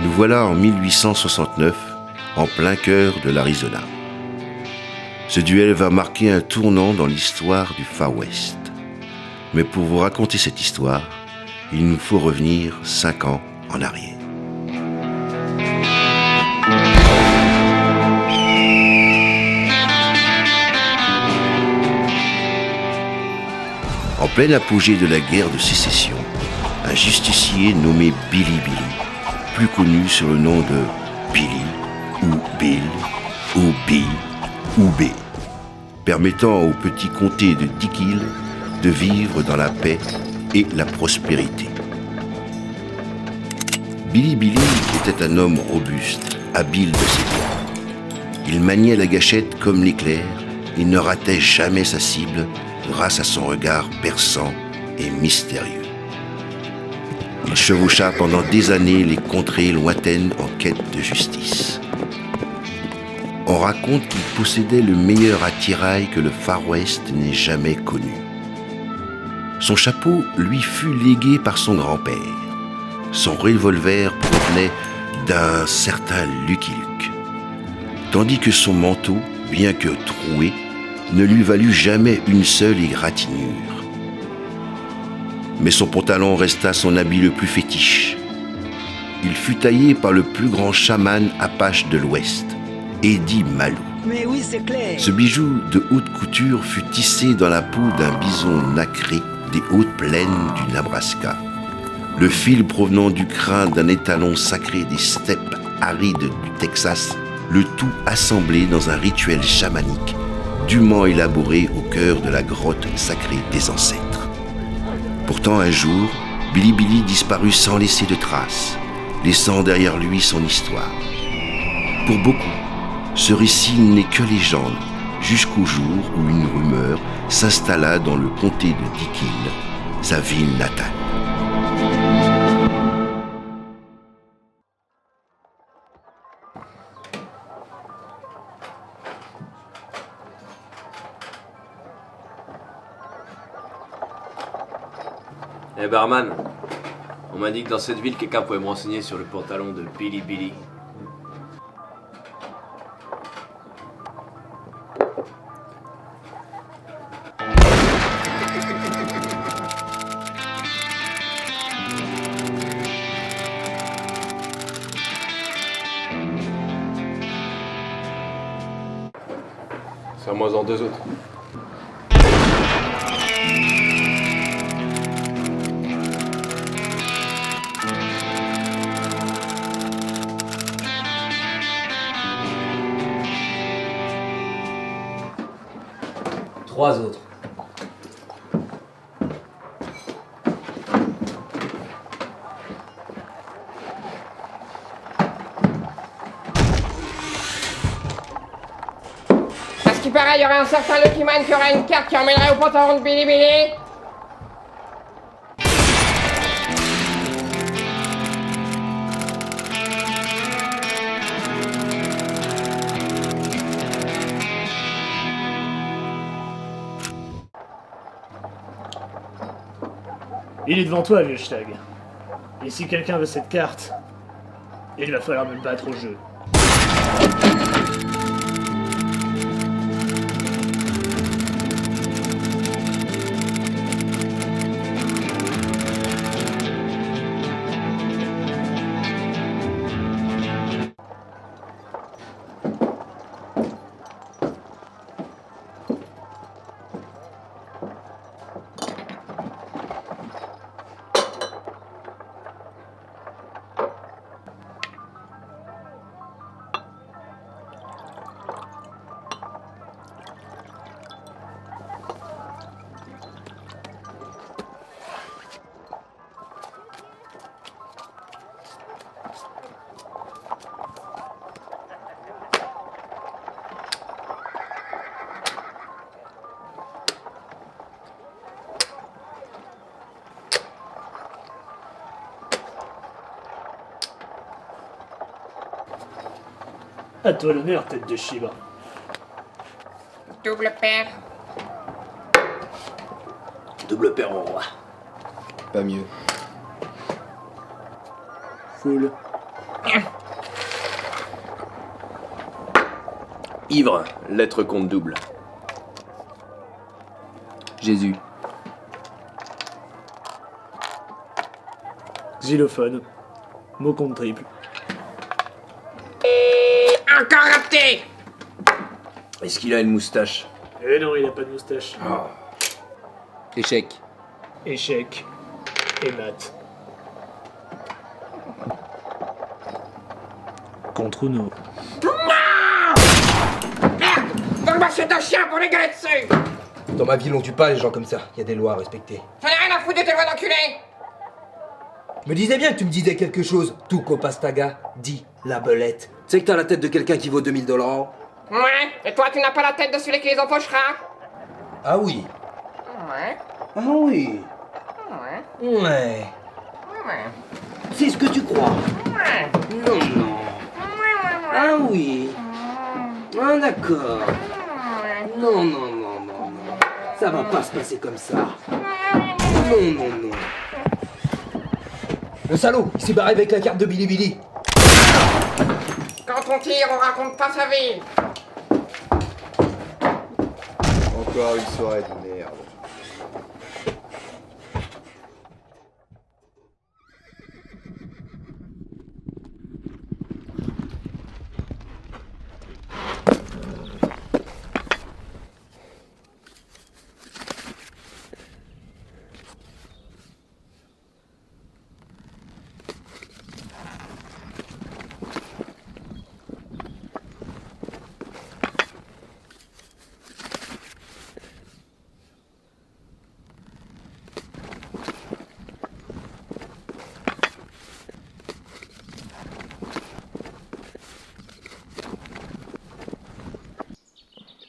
Nous voilà en 1869, en plein cœur de l'Arizona. Ce duel va marquer un tournant dans l'histoire du Far West. Mais pour vous raconter cette histoire, il nous faut revenir 5 ans en arrière. En plein apogée de la guerre de sécession, un justicier nommé Billy Billy, plus connu sous le nom de Billy, ou Bill, ou B, ou B, permettant au petit comté de Dick Hill de vivre dans la paix et la prospérité. Billy Billy était un homme robuste, habile de ses doigts. Il maniait la gâchette comme l'éclair, il ne ratait jamais sa cible grâce à son regard perçant et mystérieux. Il chevaucha pendant des années les contrées lointaines en quête de justice. On raconte qu'il possédait le meilleur attirail que le Far West n'ait jamais connu. Son chapeau lui fut légué par son grand-père. Son revolver provenait d'un certain Lucky Luke. Tandis que son manteau, bien que troué, ne lui valut jamais une seule égratignure. Mais son pantalon resta son habit le plus fétiche. Il fut taillé par le plus grand chaman apache de l'Ouest, Eddie Malou. Mais oui, c'est clair. Ce bijou de haute couture fut tissé dans la peau d'un bison nacré des hautes plaines du Nebraska. Le fil provenant du crin d'un étalon sacré des steppes arides du Texas, le tout assemblé dans un rituel chamanique dûment élaboré au cœur de la grotte sacrée des ancêtres. Pourtant, un jour, Billy Billy disparut sans laisser de traces, laissant derrière lui son histoire. Pour beaucoup, ce récit n'est que légende, jusqu'au jour où une rumeur s'installa dans le comté de Dick Hill, sa ville natale. Eh barman, on m'a dit que dans cette ville, quelqu'un pouvait me renseigner sur le pantalon de Billy Billy. Serre-moi-en 2 autres. Trois autres. À ce qui paraît, il y aurait un certain Lucky Man qui aurait une carte qui emmènerait au pantalon de Billy Billy. Il est devant toi, vieux Stag. Et si quelqu'un veut cette carte, il va falloir me le battre au jeu. À toi l'honneur, tête de Shiva. Double paire. Double paire au roi. Pas mieux. Full. Ivre, lettre compte double. Jésus. Xylophone. Mot compte triple. Encore raté. Est-ce qu'il a une moustache? Eh non, il a pas de moustache. Échec. Échec. Et mat. Contre Uno. Merde. Donne-moi ce de chien pour les gueuler dessus. Dans ma ville, on tue pas les gens comme ça. Y a des lois à respecter. J'en ai rien à foutre de tes lois d'enculé. Je me disais bien que tu me disais quelque chose. Tuco Pastaga, dit la belette. Tu sais que t'as la tête de quelqu'un qui vaut 2000 $. Ouais. Et toi, tu n'as pas la tête de celui qui les empochera. Ah oui. Ouais. Ah oui. Ouais. Ouais. Ouais. C'est ce que tu crois. Ouais. Non, non. Ah oui. Ah d'accord. Non, non, non, non, non. Ça va pas se passer comme ça. Non, non, non. Le salaud, il s'est barré avec la carte de Billy Billy. Quand on tire, on raconte pas sa vie. Encore une soirée de merde.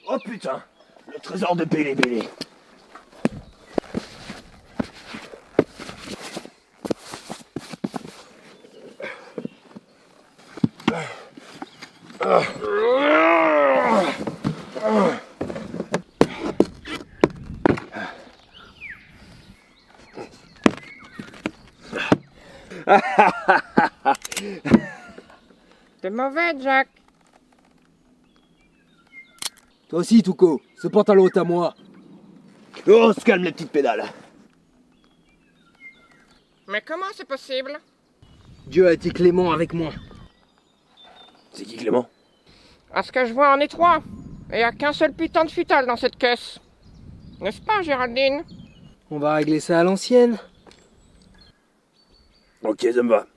Oh putain, le trésor de Billy Billy. T'es mauvais, Jack. Toi aussi, Tuco. Ce pantalon est à moi. Oh, on se calme les petites pédales. Mais comment c'est possible? Dieu a été clément avec moi. C'est qui Clément? À ce que je vois, on est trois. Et y a qu'un seul putain de futal dans cette caisse. N'est-ce pas, Géraldine? On va régler ça à l'ancienne. Ok, ça me va.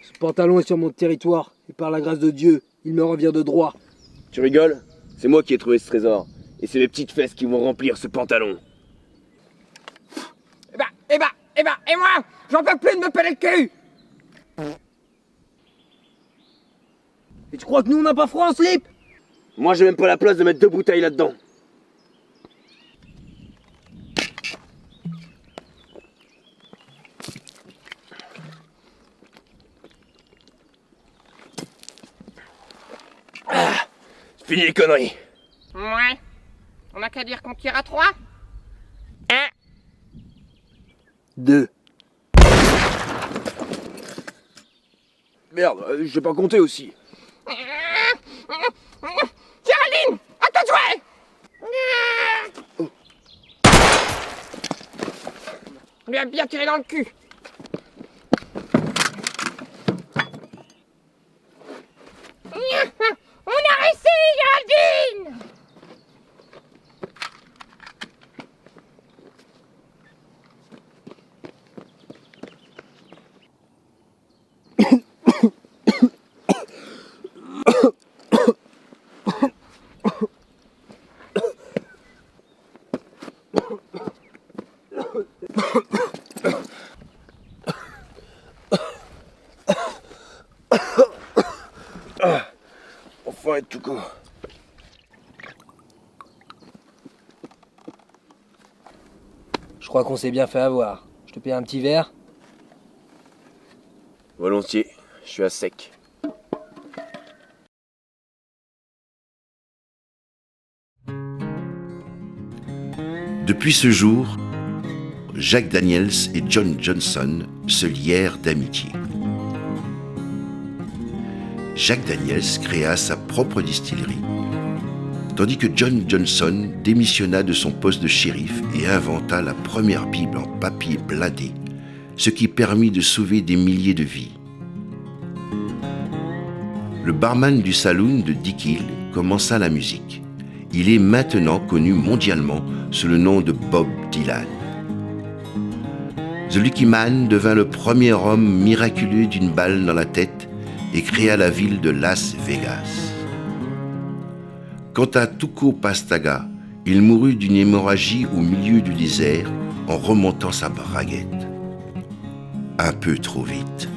Ce pantalon est sur mon territoire. Et par la grâce de Dieu, il me revient de droit. Tu rigoles? C'est moi qui ai trouvé ce trésor. Et c'est mes petites fesses qui vont remplir ce pantalon. Et moi, j'en peux plus de me peler le cul. Et tu crois que nous, on n'a pas froid en slip? Moi, j'ai même pas la place de mettre 2 bouteilles là-dedans. C'est fini les conneries. Ouais. On a qu'à dire qu'on tire à 3. 2. Merde, j'ai pas compté aussi. Géraldine, à toi de jouer. On lui a bien tiré dans le cul. On a réussi, Géraldine. Je crois qu'on s'est bien fait avoir. Je te paye un petit verre? Volontiers, je suis à sec. Depuis ce jour, Jack Daniels et John Johnson se lièrent d'amitié. Jack Daniels créa sa propre distillerie, tandis que John Johnson démissionna de son poste de shérif et inventa la première Bible en papier blindé, ce qui permit de sauver des milliers de vies. Le barman du saloon de Dick Hill commença la musique. Il est maintenant connu mondialement sous le nom de Bob Dylan. The Lucky Man devint le premier homme miraculeux d'une balle dans la tête et créa la ville de Las Vegas. Quant à Tuco Pastaga, il mourut d'une hémorragie au milieu du désert en remontant sa braguette. Un peu trop vite.